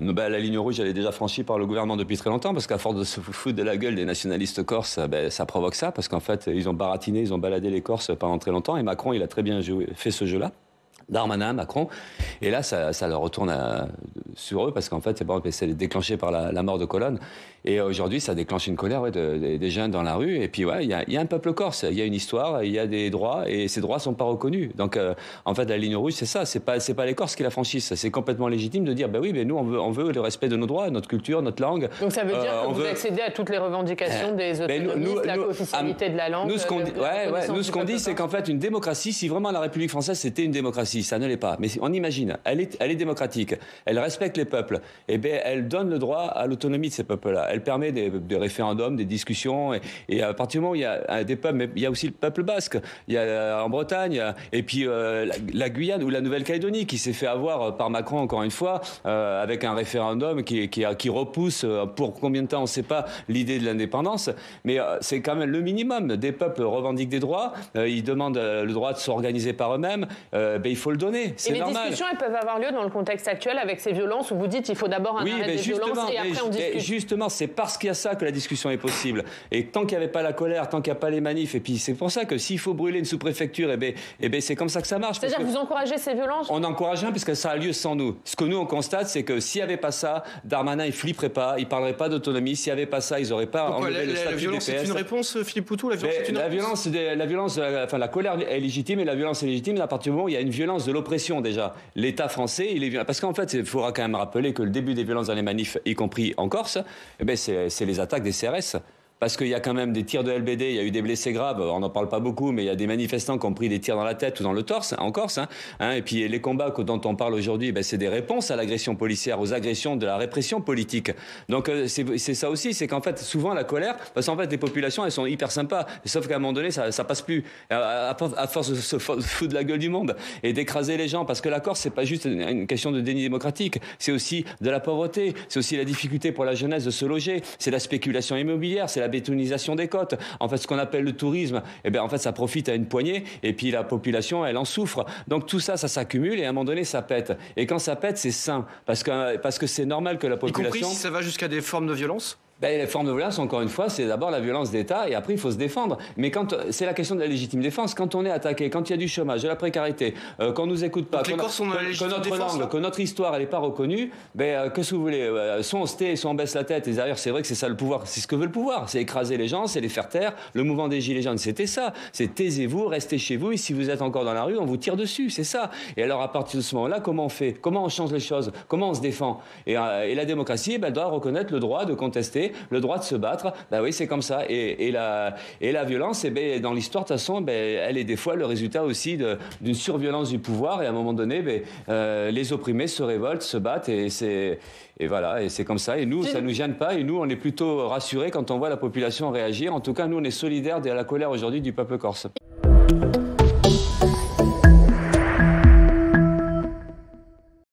Ben, la ligne rouge, elle est déjà franchie par le gouvernement depuis très longtemps, parce qu'à force de se foutre de la gueule des nationalistes corses, ben, ça provoque ça, parce qu'en fait, ils ont baratiné, ils ont baladé les Corses pendant très longtemps, et Macron, il a très bien fait ce jeu-là. Darmanin, Macron, et là ça leur retourne sur eux parce qu'en fait c'est déclenché par la mort de Colonne, et aujourd'hui ça déclenche une colère des jeunes dans la rue, et puis il y a un peuple corse, il y a une histoire, il y a des droits, et ces droits sont pas reconnus. Donc en fait la ligne rouge c'est ça, c'est pas les Corses qui la franchissent, c'est complètement légitime de dire bah oui mais nous on veut le respect de nos droits, notre culture, notre langue. Donc ça veut dire que vous accédez à toutes les revendications des autonomistes, la co-officialité de la langue. Nous ce qu'on dit c'est qu'en fait une démocratie, si vraiment la République française c'était une démocratie, ça ne l'est pas. Mais on imagine, elle est démocratique, elle respecte les peuples, et bien elle donne le droit à l'autonomie de ces peuples-là. Elle permet des référendums, des discussions, et à partir du moment où il y a des peuples, mais il y a aussi le peuple basque, il y a en Bretagne, et puis la Guyane ou la Nouvelle-Calédonie qui s'est fait avoir par Macron encore une fois, avec un référendum qui repousse pour combien de temps on ne sait pas l'idée de l'indépendance, mais c'est quand même le minimum. Des peuples revendiquent des droits, ils demandent le droit de s'organiser par eux-mêmes, il faut le donner, c'est normal. Et les discussions, elles peuvent avoir lieu dans le contexte actuel avec ces violences où vous dites qu'il faut d'abord un arrêt des violences et après on discute. Justement, c'est parce qu'il y a ça que la discussion est possible. Et tant qu'il n'y avait pas la colère, tant qu'il n'y a pas les manifs, et puis c'est pour ça que s'il faut brûler une sous-préfecture, c'est comme ça que ça marche. C'est-à-dire que vous encouragez ces violences? On encourage rien puisque ça a lieu sans nous. Ce que nous on constate, c'est que s'il n'y avait pas ça, Darmanin il flipperait pas, il parlerait pas d'autonomie. S'il n'y avait pas ça, ils n'auraient pas enlevé le statut la violence DPS. C'est une réponse, Philippe Poutou. La violence, la colère est légitime et la violence est légitime à partir du moment où il y a une violence de l'oppression déjà. L'État français, il est violent. Parce qu'en fait, il faudra quand même rappeler que le début des violences dans les manifs, y compris en Corse, c'est les attaques des CRS. Parce qu'il y a quand même des tirs de LBD, il y a eu des blessés graves, on n'en parle pas beaucoup, mais il y a des manifestants qui ont pris des tirs dans la tête ou dans le torse, en Corse. Et puis les combats dont on parle aujourd'hui, c'est des réponses à l'agression policière, aux agressions de la répression politique. Donc c'est ça aussi, c'est qu'en fait, souvent la colère, parce qu'en fait les populations, elles sont hyper sympas, sauf qu'à un moment donné, ça passe plus, à force de se foutre de la gueule du monde et d'écraser les gens, parce que la Corse, c'est pas juste une question de déni démocratique, c'est aussi de la pauvreté, c'est aussi la difficulté pour la jeunesse de se loger, c'est la spéculation immobilière, c'est la bétonisation des côtes. En fait, ce qu'on appelle le tourisme, en fait, ça profite à une poignée, et puis la population, elle en souffre. Donc tout ça, ça s'accumule, et à un moment donné, ça pète. Et quand ça pète, c'est sain, parce que c'est normal que la population... Y compris si ça va jusqu'à des formes de violence? Les formes de violence, encore une fois, c'est d'abord la violence d'État et après il faut se défendre. Mais quand c'est la question de la légitime défense, quand on est attaqué, quand il y a du chômage, de la précarité, qu'on nous écoute pas, que notre langue, que notre histoire elle n'est pas reconnue, qu'est-ce que vous voulez, soit on se tait, soit on baisse la tête. Et d'ailleurs c'est vrai que c'est ça le pouvoir, c'est ce que veut le pouvoir, c'est écraser les gens, c'est les faire taire. Le mouvement des Gilets jaunes, c'était ça, c'est taisez-vous, restez chez vous, et si vous êtes encore dans la rue, on vous tire dessus, c'est ça. Et alors à partir de ce moment-là, comment on fait, comment on change les choses, comment on se défend? Et la démocratie, elle doit reconnaître le droit de contester, le droit de se battre. Oui, c'est comme ça. Et la violence, dans l'histoire, de toute façon, elle est des fois le résultat aussi d'une surviolence du pouvoir. Et à un moment donné, les opprimés se révoltent, se battent. Et voilà, et c'est comme ça. Et nous, ça ne nous gêne pas. Et nous, on est plutôt rassurés quand on voit la population réagir. En tout cas, nous, on est solidaires de la colère aujourd'hui du peuple corse.